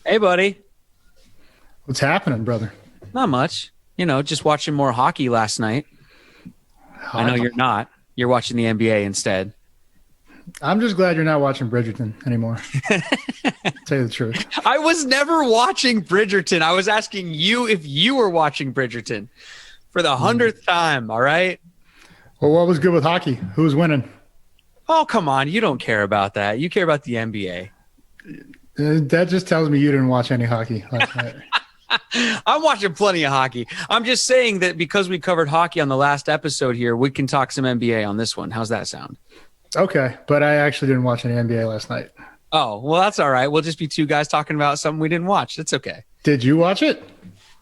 Hey, buddy. What's happening, brother? Not much. Just watching more hockey last night. I know you're not. You're watching the NBA instead. I'm just glad you're not watching Bridgerton anymore. Tell you the truth. I was never watching Bridgerton. I was asking you if you were watching Bridgerton for the 100th time, all right? Well, what was good with hockey? Who was winning? Oh, come on. You don't care about that. You care about the NBA. That just tells me you didn't watch any hockey last night. I'm watching plenty of hockey. I'm just saying that because we covered hockey on the last episode here, we can talk some NBA on this one. How's that sound? Okay, but I actually didn't watch any NBA last night. Oh, well, that's all right. We'll just be two guys talking about something we didn't watch. That's okay. Did you watch it?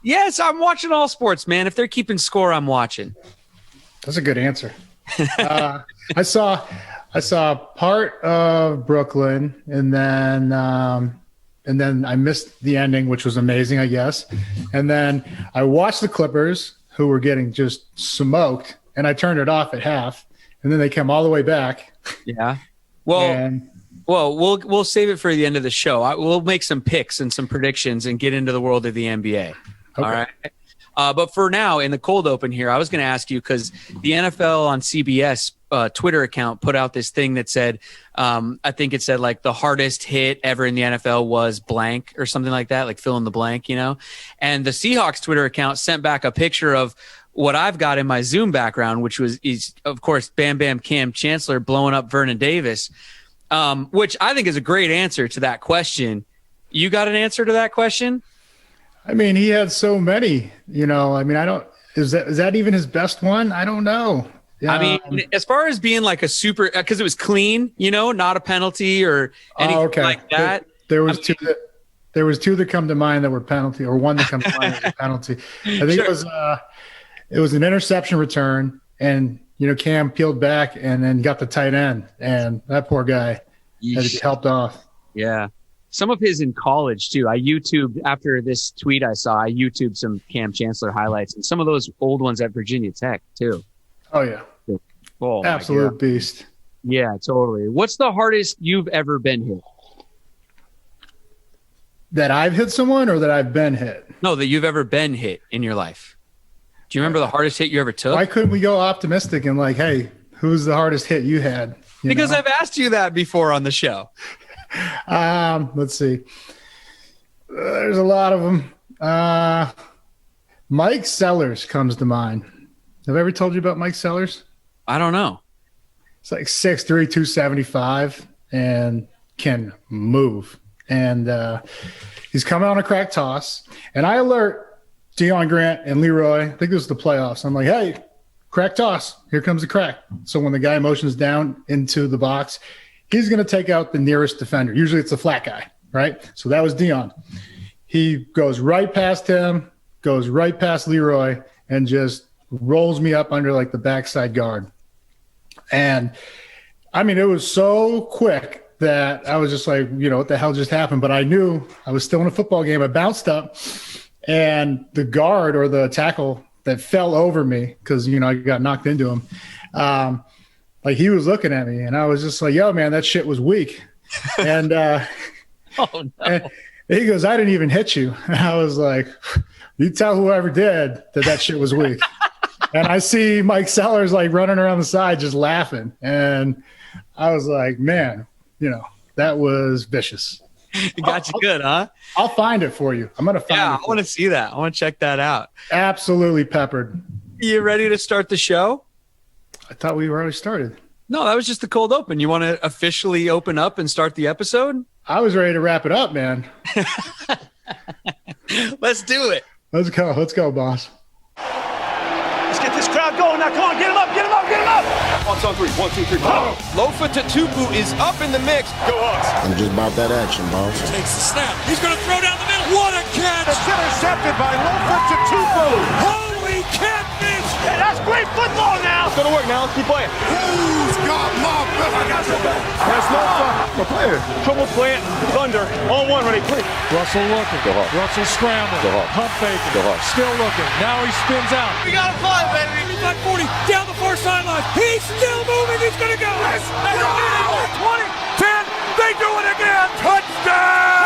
Yes, I'm watching all sports, man. If they're keeping score, I'm watching. That's a good answer. I saw part of Brooklyn, and then I missed the ending, which was amazing, I guess. And then I watched the Clippers, who were getting just smoked, and I turned it off at half. And then they came all the way back. Yeah. Well, we'll save it for the end of the show. We'll make some picks and some predictions and get into the world of the NBA. Okay. All right. But for now, in the cold open here, I was going to ask you because the NFL on CBS Twitter account put out this thing that said, I think it said like the hardest hit ever in the NFL was blank or something like that, like fill in the blank, And the Seahawks Twitter account sent back a picture of what I've got in my Zoom background, which is of course, Bam Bam Cam Chancellor blowing up Vernon Davis, which I think is a great answer to that question. You got an answer to that question? I mean, he had so many, is that even his best one? I don't know. I mean, as far as being like a super, because it was clean, not a penalty or anything like that. There was two that come to mind that were penalty, or one that comes to mind as a penalty. I think it was an interception return, and Cam peeled back and then got the tight end, and that poor guy had to be helped off. Yeah. Some of his in college too. I YouTubed after this tweet I saw. I YouTubed some Cam Chancellor highlights and some of those old ones at Virginia Tech too. Oh yeah, absolute beast. Yeah, totally. What's the hardest you've ever been hit? That I've hit someone, or that I've been hit? No, that you've ever been hit in your life. Do you remember the hardest hit you ever took? Why couldn't we go optimistic and like, hey, who's the hardest hit you had? Because I've asked you that before on the show. Let's see. There's a lot of them. Mike Sellers comes to mind. Have I ever told you about Mike Sellers? I don't know. It's like 6'3", 275, and can move. And he's coming on a crack toss. And I alert Deion Grant and Leroy. I think it was the playoffs. I'm like, hey, crack toss. Here comes the crack. So when the guy motions down into the box, he's going to take out the nearest defender. Usually it's a flat guy, right? So that was Deion. He goes right past him, goes right past Leroy, and just rolls me up under like the backside guard. And I mean, it was so quick that I was just like, what the hell just happened? But I knew I was still in a football game. I bounced up, and the guard or the tackle that fell over me, because, I got knocked into him, like he was looking at me, and I was just like, yo, man, that shit was weak. And, oh, no. And he goes, I didn't even hit you. And I was like, you tell whoever did that shit was weak. And I see Mike Sellers like running around the side just laughing. And I was like, man, that was vicious. It got you good, huh? I'll find it for you. I'm going to find it. Yeah, I want to see that. I want to check that out. Absolutely peppered. You ready to start the show? I thought we already started. No, that was just the cold open. You want to officially open up and start the episode? I was ready to wrap it up, man. Let's do it. Let's go, boss. Let's get this crowd going now. Come on, get him up. Hawks on three. 1, 2, 3. Lofa Tatupu is up in the mix. Go Hawks. I'm just about that action, boss. Takes the snap. He's going to throw down the middle. What a catch. It's intercepted by Lofa Tatupu. Holy catfish. Hey, that's great football now. It's going to work now. Let's keep playing. Who's got my back? I got your back. That's Lofa. We're playing. Trouble playing. Thunder. On one, ready, please. Russell looking. Go Hawks. Russell scrambling. Go Hawks. Pump faking. Go Hawks. Still looking. Now he spins out. We got to play, baby. 40 down the far sideline. He's still moving. He's going to go. 20, 10. They do it again. Touchdown.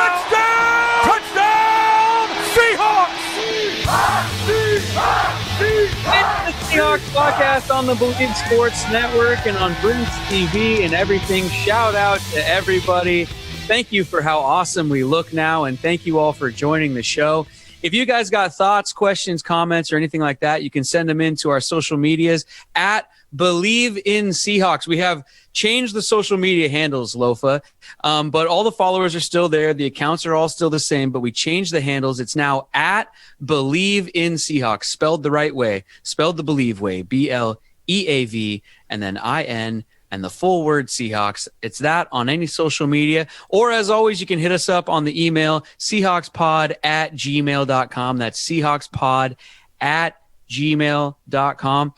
Seahawks podcast on the Believe Sports Network and on Brinks TV and everything. Shout out to everybody. Thank you for how awesome we look now, and thank you all for joining the show. If you guys got thoughts, questions, comments, or anything like that, you can send them into our social medias at Believe in Seahawks. We have changed the social media handles, Lofa, but all the followers are still there. The accounts are all still the same, but we changed the handles. It's now at Believe in Seahawks, spelled the right way, spelled the Believe way, BLEAV, and then IN, and the full word Seahawks. It's that on any social media. Or as always, you can hit us up on the email, seahawkspod@gmail.com. That's seahawkspod@gmail.com.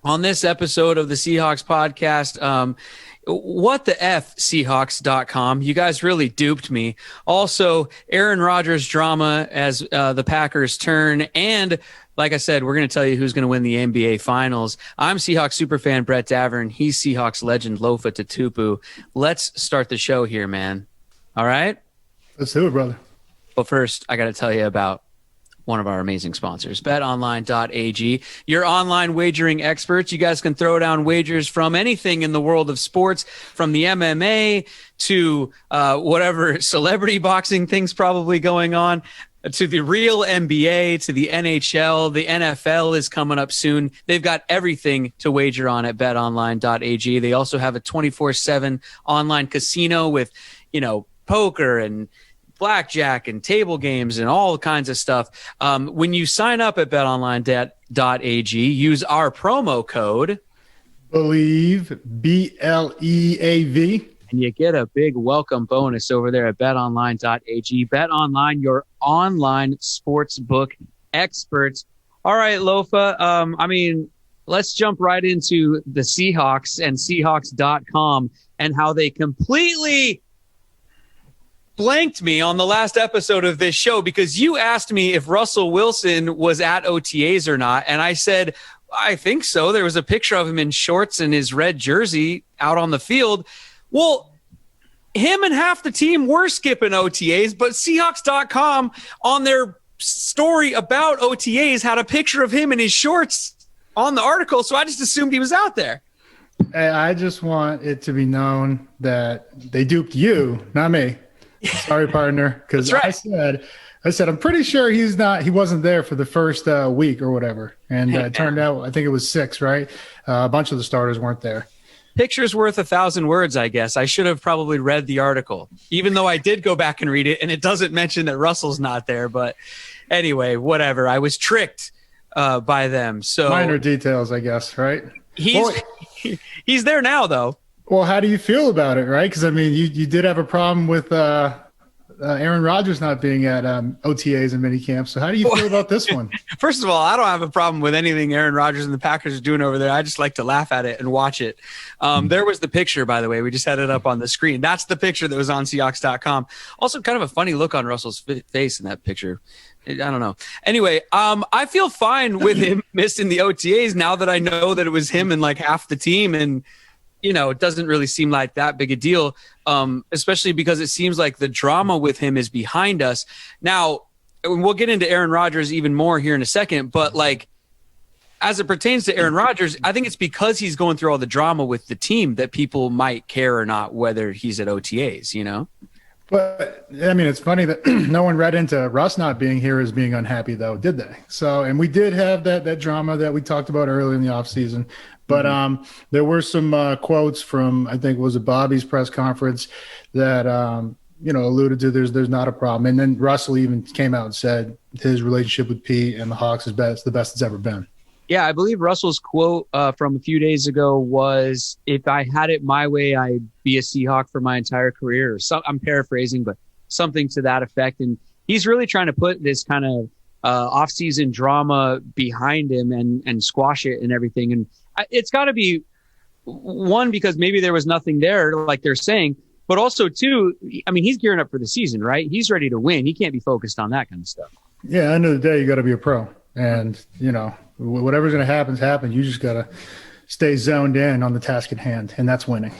On this episode of the Seahawks podcast, what the F Seahawks.com. You guys really duped me. Also, Aaron Rodgers drama as the Packers turn. And like I said, we're going to tell you who's going to win the NBA Finals. I'm Seahawks superfan Brett Davern. He's Seahawks legend Lofa Tatupu. Let's start the show here, man. All right? Let's do it, brother. But first, I got to tell you about one of our amazing sponsors, betonline.ag, your online wagering experts. You guys can throw down wagers from anything in the world of sports, from the MMA to whatever celebrity boxing thing's probably going on, to the real NBA, to the NHL. The NFL is coming up soon. They've got everything to wager on at betonline.ag. They also have a 24/7 online casino with, poker and blackjack and table games and all kinds of stuff. When you sign up at betonline.ag, use our promo code Believe, BLEAV, and you get a big welcome bonus over there at betonline.ag. BetOnline, your online sportsbook experts. All right, Lofa. Let's jump right into the Seahawks and Seahawks.com and how they completely blanked me on the last episode of this show, because you asked me if Russell Wilson was at OTAs or not. And I said, I think so. There was a picture of him in shorts and his red jersey out on the field. Well, him and half the team were skipping OTAs, but Seahawks.com on their story about OTAs had a picture of him in his shorts on the article. So I just assumed he was out there. I just want it to be known that they duped you, not me. Sorry, partner. Because right. I said, I'm pretty sure he wasn't there for the first week or whatever. And it turned out, I think it was 6, right? A bunch of the starters weren't there. Picture's worth 1,000 words, I guess. I should have probably read the article, even though I did go back and read it, and it doesn't mention that Russell's not there. But anyway, whatever. I was tricked by them. So minor details, I guess, right? He's there now, though. Well, how do you feel about it, right? Because, you did have a problem with Aaron Rodgers not being at OTAs and minicamp. So how do you feel about this one? First of all, I don't have a problem with anything Aaron Rodgers and the Packers are doing over there. I just like to laugh at it and watch it. There was the picture, by the way. We just had it up on the screen. That's the picture that was on Seahawks.com. Also, kind of a funny look on Russell's face in that picture. I don't know. Anyway, I feel fine with him missing the OTAs now that I know that it was him and like half the team, and it doesn't really seem like that big a deal, especially because it seems like the drama with him is behind us. Now, we'll get into Aaron Rodgers even more here in a second, but as it pertains to Aaron Rodgers, I think it's because he's going through all the drama with the team that people might care or not whether he's at OTAs, But, it's funny that no one read into Russ not being here as being unhappy, though, did they? So, and we did have that drama that we talked about earlier in the offseason. But there were some quotes from, I think, was it Bobby's press conference that, alluded to there's not a problem. And then Russell even came out and said his relationship with Pete and the Hawks is the best it's ever been. Yeah, I believe Russell's quote from a few days ago was, if I had it my way, I'd be a Seahawk for my entire career. I'm paraphrasing, but something to that effect. And he's really trying to put this kind of off-season drama behind him and squash it and everything. And it's got to be, one, because maybe there was nothing there, like they're saying, but also, two, he's gearing up for the season, right? He's ready to win. He can't be focused on that kind of stuff. Yeah, end of the day, you got to be a pro. And, whatever's going to happen. You just got to stay zoned in on the task at hand, and that's winning.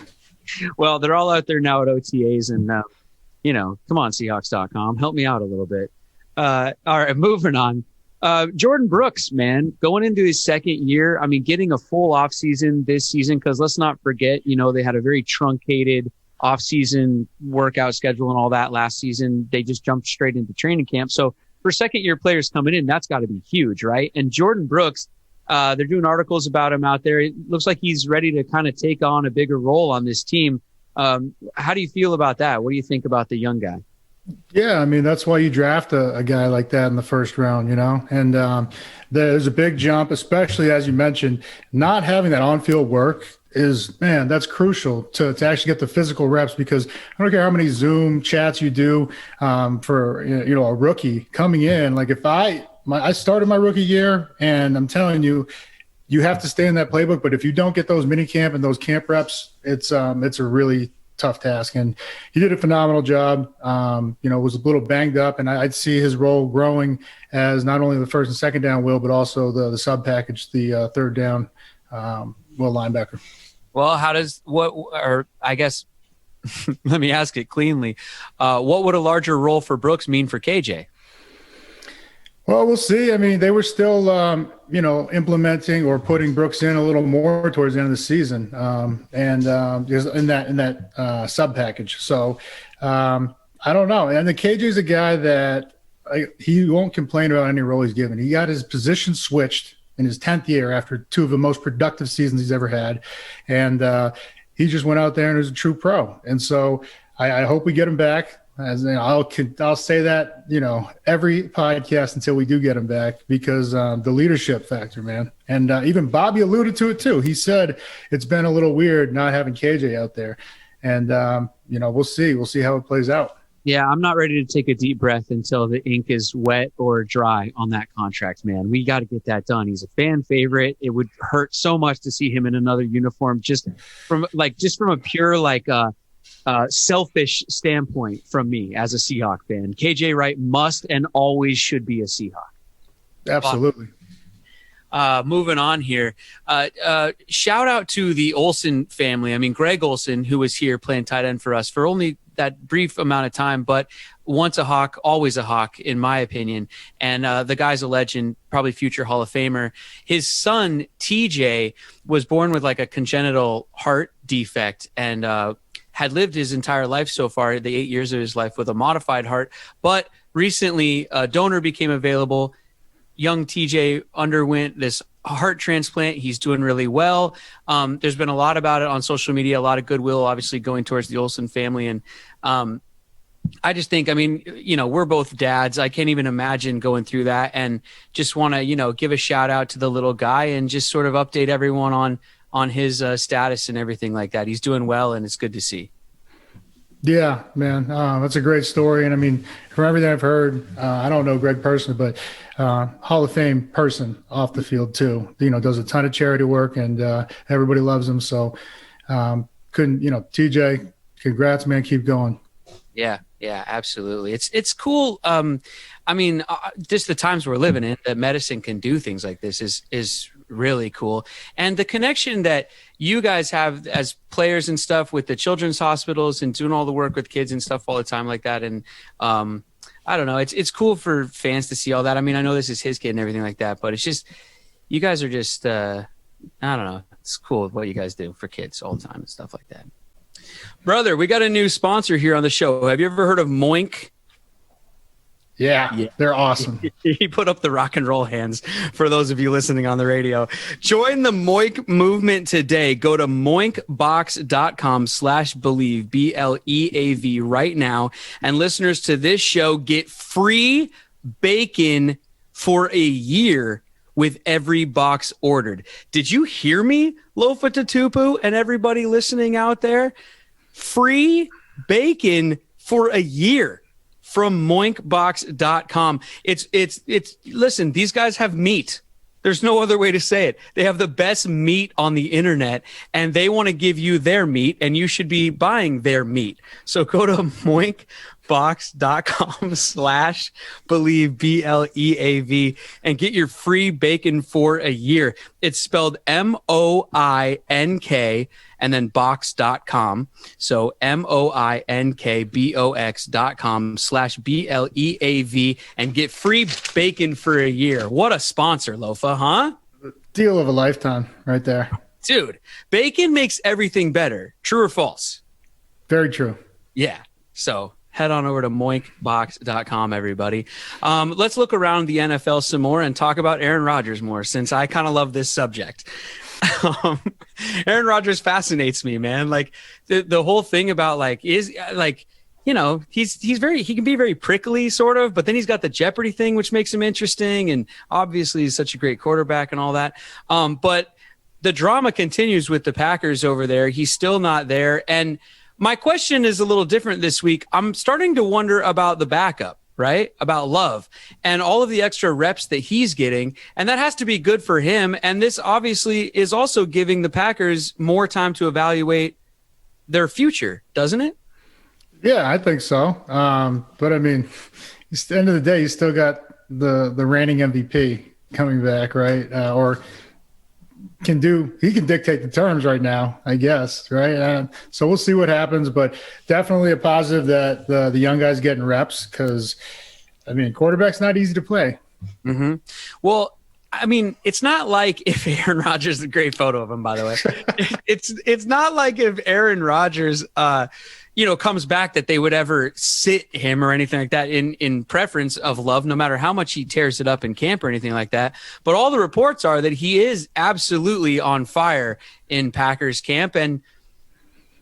Well, they're all out there now at OTAs, and, come on, Seahawks.com. Help me out a little bit. All right, moving on. Jordan Brooks, man, going into his second year. I mean, getting a full offseason this season, because let's not forget, they had a very truncated offseason workout schedule and all that last season. They just jumped straight into training camp. So for second-year players coming in, that's got to be huge, right? And Jordan Brooks, they're doing articles about him out there. It looks like he's ready to kind of take on a bigger role on this team. How do you feel about that? What do you think about the young guy? Yeah, I mean, that's why you draft a guy like that in the first round, and there's a big jump, especially as you mentioned, not having that on-field work that's crucial to actually get the physical reps, because I don't care how many Zoom chats you do for, a rookie coming in. Like if I started my rookie year, and I'm telling you, you have to stay in that playbook, but if you don't get those mini camp and those camp reps, it's a really tough task. And he did a phenomenal job. Was a little banged up, and I'd see his role growing as not only the first and second down will, but also the sub package, the third down will linebacker. Well, I guess, let me ask it cleanly. What would a larger role for Brooks mean for KJ? Well, we'll see. I mean, they were still, implementing or putting Brooks in a little more towards the end of the season, and just in that sub package. So I don't know. And the KJ's a guy that he won't complain about any role he's given. He got his position switched in his 10th year after two of the most productive seasons he's ever had, and he just went out there and was a true pro. And so I hope we get him back. As I'll say that every podcast until we do get him back, because the leadership factor, man. And even Bobby alluded to it too. He said it's been a little weird not having KJ out there, and we'll see how it plays out. Yeah, I'm not ready to take a deep breath until the ink is wet or dry on that contract, man. We got to get that done. He's a fan favorite. It would hurt so much to see him in another uniform, just from a pure selfish standpoint from me as a Seahawk fan. KJ Wright must and always should be a Seahawk. Absolutely. Moving on here. Shout out to the Olson family. I mean, Greg Olson, who was here playing tight end for us for only that brief amount of time, but once a Hawk, always a Hawk, in my opinion. And the guy's a legend, probably future Hall of Famer. His son, TJ, was born with like a congenital heart defect, and had lived his entire life so far, the 8 years of his life, with a modified heart. But recently, a donor became available. Young TJ underwent this heart transplant. He's doing really well. There's been a lot about it on social media, a lot of goodwill, obviously, going towards the Olson family. And I just think, we're both dads. I can't even imagine going through that, and just want to, give a shout out to the little guy and just sort of update everyone on his status and everything like that. He's doing well, and it's good to see. Yeah, man. That's a great story. And I mean, from everything I've heard, I don't know Greg personally, but Hall of Fame person off the field too, does a ton of charity work, and everybody loves him. So TJ, congrats, man. Keep going. Yeah, absolutely. It's cool. Just the times we're living in, that medicine can do things like this is really cool. And the connection that you guys have as players and stuff with the children's hospitals and doing all the work with kids and stuff all the time like that. And I don't know, it's cool for fans to see all that. I mean, I know this is his kid and everything like that, but it's just, you guys are just, I don't know. It's cool what you guys do for kids all the time and stuff like that. Brother, we got a new sponsor here on the show. Have you ever heard of Moink? Yeah, they're awesome. He put up the rock and roll hands for those of you listening on the radio. Join the Moink movement today. Go to moinkbox.com/believe, BLEAV right now. And listeners to this show get free bacon for a year with every box ordered. Did you hear me, Lofa Tatupu, and everybody listening out there? Free bacon for a year from moinkbox.com. It's listen, these guys have meat. There's no other way to say it. They have the best meat on the internet, and they want to give you their meat, and you should be buying their meat. So go to box.com/believe, BLEAV, and get your free bacon for a year. It's spelled MOINK and then box.com. So MOINKBOX.com/BLEAV and get free bacon for a year. What a sponsor, Lofa, huh? Deal of a lifetime right there. Dude, bacon makes everything better. True or false? Very true. Yeah. So head on over to moinkbox.com, everybody. Let's look around the NFL some more and talk about Aaron Rodgers more, since I kind of love this subject. Aaron Rodgers fascinates me, man. Like the whole thing about he can be very prickly sort of, but then he's got the Jeopardy thing, which makes him interesting. And obviously he's such a great quarterback and all that. But the drama continues with the Packers over there. He's still not there. And my question is a little different this week. I'm starting to wonder about the backup, right? About Love and all of the extra reps that he's getting. And that has to be good for him. And this obviously is also giving the Packers more time to evaluate their future, doesn't it? Yeah, I think so. But I mean, at the end of the day, you still got the reigning MVP coming back, right? He can dictate the terms right now, I guess, right? So we'll see what happens, but definitely a positive that the young guy's getting reps, because, I mean, quarterback's not easy to play. Mm-hmm. Well, I mean, it's not like if Aaron Rodgers, a great photo of him, by the way, it's not like if Aaron Rodgers, comes back that they would ever sit him or anything like that in preference of Love, no matter how much he tears it up in camp or anything like that. But all the reports are that he is absolutely on fire in Packers camp. And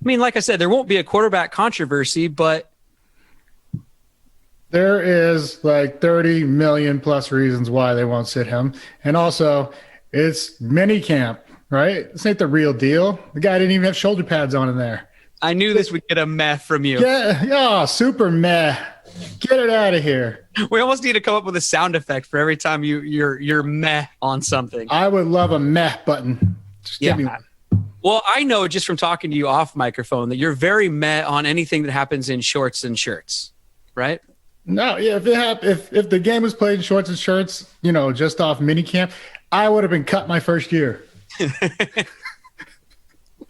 I mean, like I said, there won't be a quarterback controversy, but there is like 30 million plus reasons why they won't sit him. And also it's mini camp, right? This ain't the real deal. The guy didn't even have shoulder pads on in there. I knew this would get a meh from you. Yeah, super meh. Get it out of here. We almost need to come up with a sound effect for every time you're meh on something. I would love a meh button. Just give me one. Well, I know just from talking to you off microphone that you're very meh on anything that happens in shorts and shirts, right? No, yeah. If the game was played in shorts and shirts, just off minicamp, I would have been cut my first year.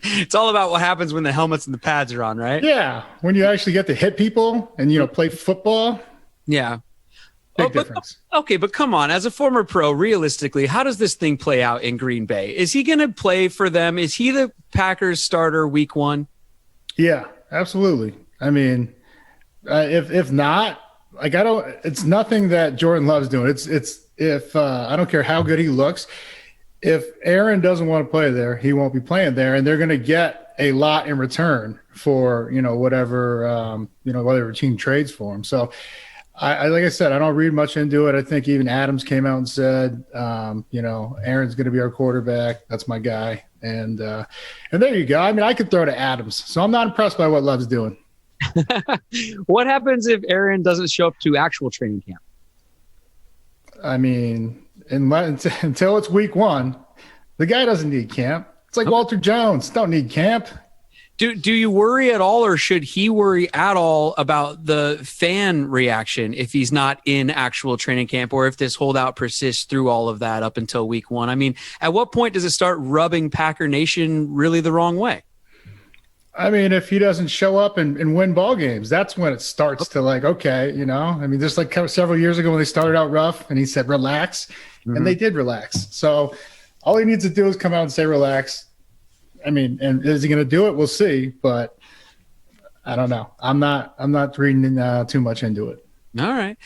It's all about what happens when the helmets and the pads are on, right? Yeah, when you actually get to hit people and play football. Yeah, big difference. But come on, as a former pro, realistically, how does this thing play out in Green Bay? Is he going to play for them? Is he the Packers starter week 1? Yeah, absolutely. I mean, if not, it's nothing that Jordan Love's doing. It's if I don't care how good he looks. If Aaron doesn't want to play there, he won't be playing there, and they're going to get a lot in return for whatever team trades for him. So, I like I said, I don't read much into it. I think even Adams came out and said, Aaron's going to be our quarterback. That's my guy, and there you go. I mean, I could throw to Adams, so I'm not impressed by what Love's doing. What happens if Aaron doesn't show up to actual training camp? I mean, until it's week 1, the guy doesn't need camp. It's like Walter Jones. Don't need camp. Do you worry at all, or should he worry at all about the fan reaction if he's not in actual training camp, or if this holdout persists through all of that up until week 1? I mean, at what point does it start rubbing Packer Nation really the wrong way? I mean, if he doesn't show up and win ball games, that's when it starts to okay, I mean, just like several years ago when they started out rough and he said, relax, and they did relax. So all he needs to do is come out and say, relax. I mean, and is he going to do it? We'll see, but I don't know. I'm not reading too much into it. All right.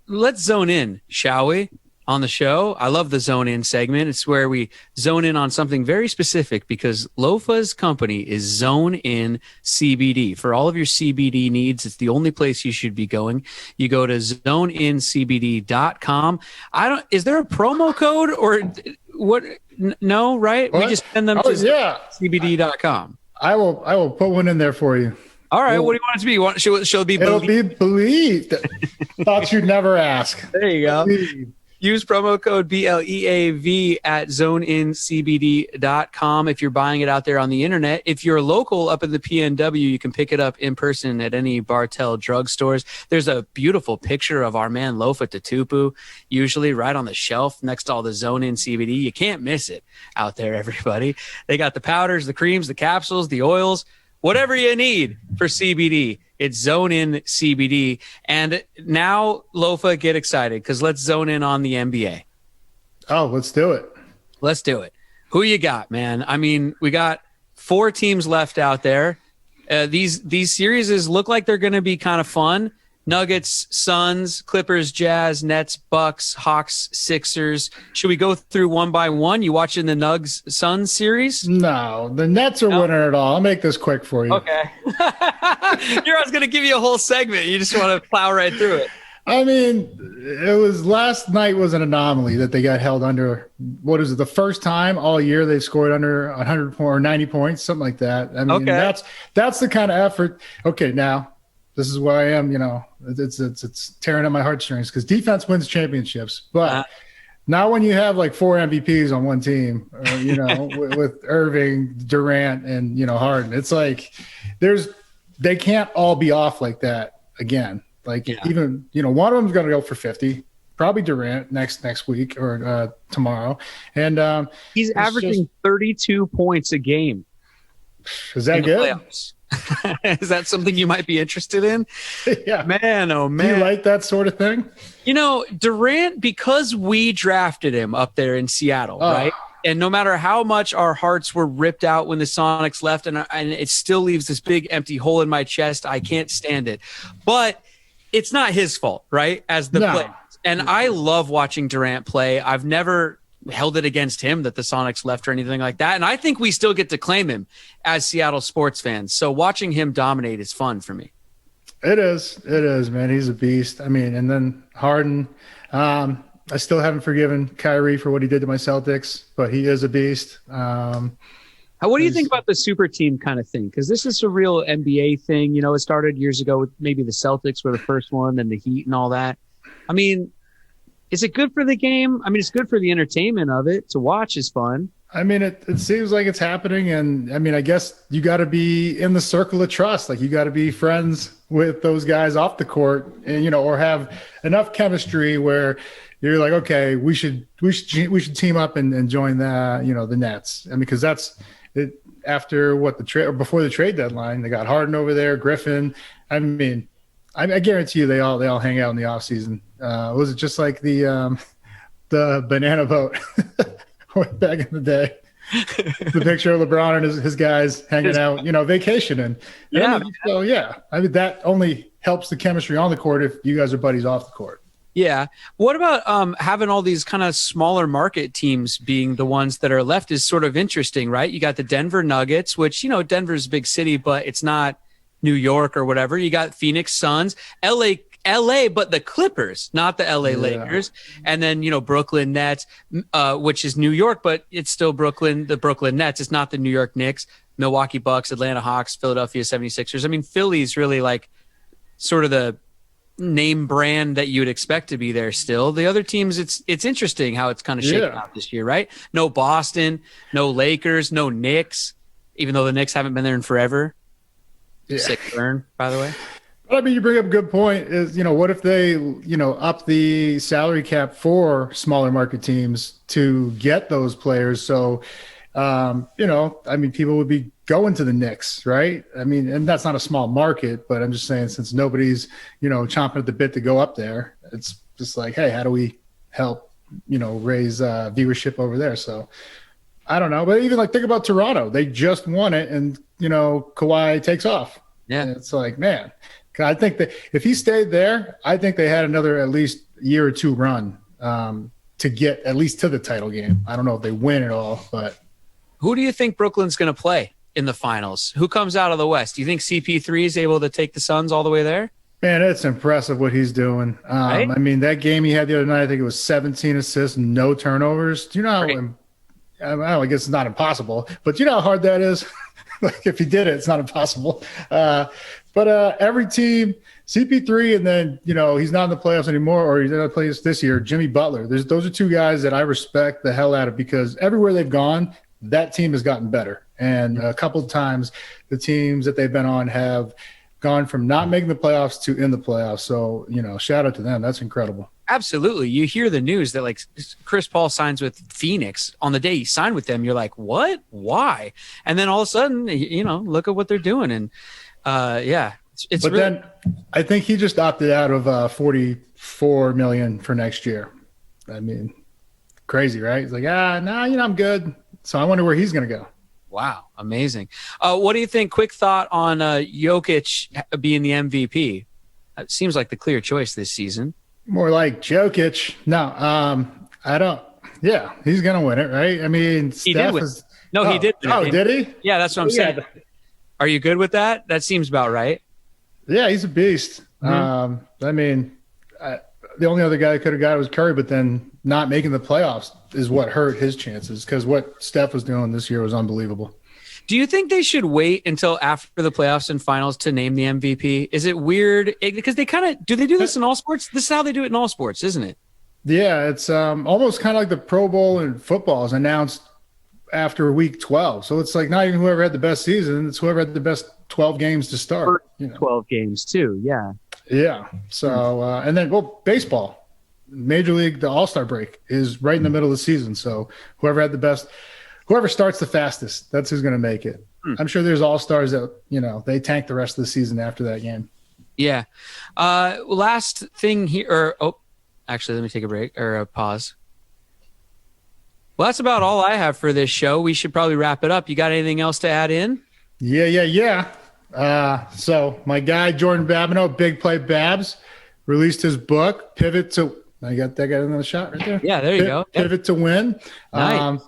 Let's zone in, shall we? On the show. I love the zone in segment. It's where we zone in on something very specific, because Lofa's company is Zone In CBD. For all of your CBD needs, it's the only place you should be going. You go to zoneincbd.com. Is there a promo code or what? No, right? What? We just send them to CBD.com. I will put one in there for you. All right. What do you want it to be? Shall it be It'll be believed. Thought you'd never ask. There you go. Believe. Use promo code BLEAV at zoneincbd.com if you're buying it out there on the internet. If you're local up in the PNW, you can pick it up in person at any Bartell drugstores. There's a beautiful picture of our man Lofa Tatupu, usually right on the shelf next to all the Zone In CBD. You can't miss it out there, everybody. They got the powders, the creams, the capsules, the oils, whatever you need for CBD. It's Zone In CBD. And now, Lofa, get excited because let's zone in on the NBA. Oh, let's do it. Let's do it. Who you got, man? I mean, we got 4 teams left out there. These series look like they're going to be kind of fun. Nuggets, Suns, Clippers, Jazz, Nets, Bucks, Hawks, Sixers. Should we go through one by one? You watching the Nugs Suns series? No, the Nets are winning it all. I'll make this quick for you. Okay. I was going to give you a whole segment. You just want to plow right through it. I mean, it was last night was an anomaly that they got held under. What is it? The first time all year they've scored under 100 or 90 points, something like that. I mean, that's the kind of effort. Okay, now this is where I am. You know, it's tearing at my heartstrings because defense wins championships. But now when you have like 4 MVPs on one team, you know, with Irving, Durant, and Harden, it's like they can't all be off like that again. Like even one of them's going to go for 50. Probably Durant next week or tomorrow, and he's averaging 32 points a game. Is that good? Playoffs. Is that something you might be interested in? Yeah, man. Oh man, do you like that sort of thing? Durant, because we drafted him up there in Seattle, right? And no matter how much our hearts were ripped out when the Sonics left, and it still leaves this big empty hole in my chest. I can't stand it, but it's not his fault, right? As the player. And I love watching Durant play. I've never held it against him that the Sonics left or anything like that. And I think we still get to claim him as Seattle sports fans. So watching him dominate is fun for me. It is, man. He's a beast. I mean, and then Harden, I still haven't forgiven Kyrie for what he did to my Celtics, but he is a beast. What do you think about the super team kind of thing? Because this is a real NBA thing. It started years ago with maybe the Celtics were the first one, then the Heat and all that. I mean, is it good for the game? I mean, it's good for the entertainment of it. To watch is fun. I mean, it seems like it's happening. And I mean, I guess you got to be in the circle of trust. Like you got to be friends with those guys off the court and, or have enough chemistry where you're like, okay, we should team up and join the Nets. I mean, because that's it. After the trade or before the trade deadline, they got Harden over there, Griffin. I mean, I guarantee you they all hang out in the off season. Was it just like the banana boat back in the day? The picture of LeBron and his guys hanging out, vacationing. Yeah. I mean, that only helps the chemistry on the court if you guys are buddies off the court. Yeah. What about having all these kind of smaller market teams being the ones that are left is sort of interesting, right? You got the Denver Nuggets, which, Denver's a big city, but it's not New York or whatever. You got Phoenix Suns, LA, but the Clippers, not the LA Lakers. And then, Brooklyn Nets, which is New York, but it's still Brooklyn, the Brooklyn Nets. It's not the New York Knicks, Milwaukee Bucks, Atlanta Hawks, Philadelphia 76ers. I mean, Philly's really like sort of the name brand that you would expect to be there still. The other teams, it's interesting how it's kind of shaken out this year, right? No Boston, no Lakers, no Knicks, even though the Knicks haven't been there in forever. Yeah. Sick burn, by the way. But I mean, you bring up a good point is, what if they, up the salary cap for smaller market teams to get those players? So, I mean, people would be going to the Knicks, right? I mean, and that's not a small market, but I'm just saying since nobody's, chomping at the bit to go up there, it's just like, hey, how do we help, raise viewership over there? So I don't know. But even like think about Toronto. They just won it and, Kawhi takes off. Yeah. And it's like, man, I think that if he stayed there, I think they had another at least year or two run to get at least to the title game. I don't know if they win it all, but. Who do you think Brooklyn's going to play in the finals? Who comes out of the West? Do you think CP3 is able to take the Suns all the way there? Man, it's impressive what he's doing. Right? I mean, that game he had the other night, I think it was 17 assists, no turnovers. Do you know I guess it's not impossible, but do you know how hard that is? Like if he did it, it's not impossible. But every team, CP3, and then, he's not in the playoffs anymore, or he's in the playoffs this year, Jimmy Butler. Those are two guys that I respect the hell out of, because everywhere they've gone, that team has gotten better. And a couple of times the teams that they've been on have gone from not making the playoffs to in the playoffs. So, shout out to them. That's incredible. Absolutely. You hear the news that, like, Chris Paul signs with Phoenix. On the day he signed with them, you're like, what? Why? And then all of a sudden, look at what they're doing. And, it's but really- then I think he just opted out of $44 million for next year. I mean, crazy, right? He's like, I'm good. So I wonder where he's going to go. Wow, amazing. What do you think? Quick thought on Jokic being the MVP. It seems like the clear choice this season. More like Jokic. No, I don't. Yeah, he's going to win it, right? I mean, he did win. He did. Oh, did he? Yeah, that's what I'm saying. Are you good with that? That seems about right. Yeah, he's a beast. Mm-hmm. I mean, the only other guy that could have got it was Curry, but then not making the playoffs is what hurt his chances, because what Steph was doing this year was unbelievable. Do you think they should wait until after the playoffs and finals to name the MVP? Is it weird? Because they do they do this in all sports? This is how they do it in all sports, isn't it? Yeah, it's almost kind of like the Pro Bowl in football is announced after week 12. So it's like not even whoever had the best season, it's whoever had the best 12 games to start. 12 games too, yeah. Yeah. So, and then, baseball, Major League, the All-Star break is right in the middle of the season. So whoever starts the fastest, that's who's going to make it. I'm sure there's All-Stars that, they tank the rest of the season after that game. Yeah. Last thing here, actually, let me take a break or a pause. Well, that's about all I have for this show. We should probably wrap it up. You got anything else to add in? Yeah. So my guy, Jordan Babineaux, Big Play Babs, released his book, Pivot to – I got another shot right there. Yeah, there you go. Pivot to Win. Nice.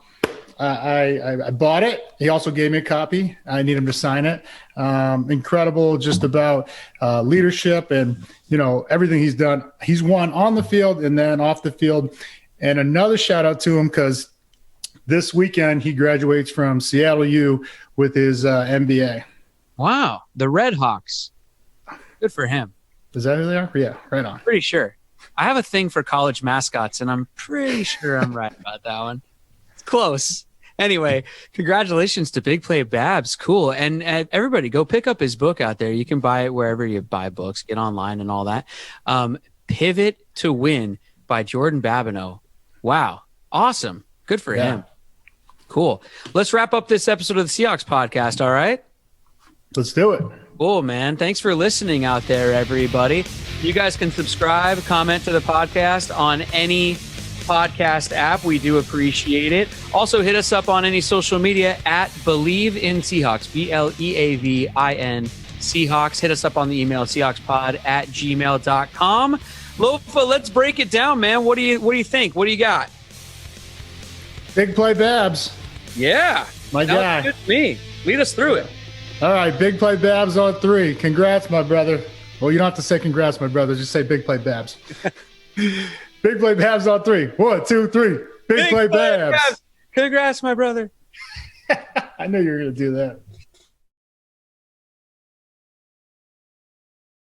I bought it. He also gave me a copy. I need him to sign it. Incredible, just about leadership and, everything he's done. He's won on the field and then off the field. And another shout out to him because this weekend he graduates from Seattle U with his MBA. Wow. The Red Hawks. Good for him. Is that who they are? Yeah, right on. Pretty sure. I have a thing for college mascots, and I'm pretty sure I'm right about that one. It's close. Anyway, congratulations to Big Play Babs. Cool. And everybody, go pick up his book out there. You can buy it wherever you buy books, get online and all that. Pivot to Win by Jordan Babineaux. Wow. Awesome. Good for him. Cool. Let's wrap up this episode of the Seahawks podcast, all right? Let's do it. Cool, man. Thanks for listening out there, everybody. You guys can subscribe, comment to the podcast on any podcast app. We do appreciate it. Also, hit us up on any social media at Believe in Seahawks, BLEAVIN Seahawks. Hit us up on the email, seahawkspod@gmail.com. Lofa, let's break it down, man. What do you think? What do you got? Big Play Babs. Yeah. My guy. Good to me. Lead us through it. All right, Big Play Babs on 3. Congrats, my brother. Well, you don't have to say congrats, my brother. Just say Big Play Babs. Big Play Babs on 3. 1, 2, 3. Big Play Babs. Congrats, my brother. I knew you were going to do that.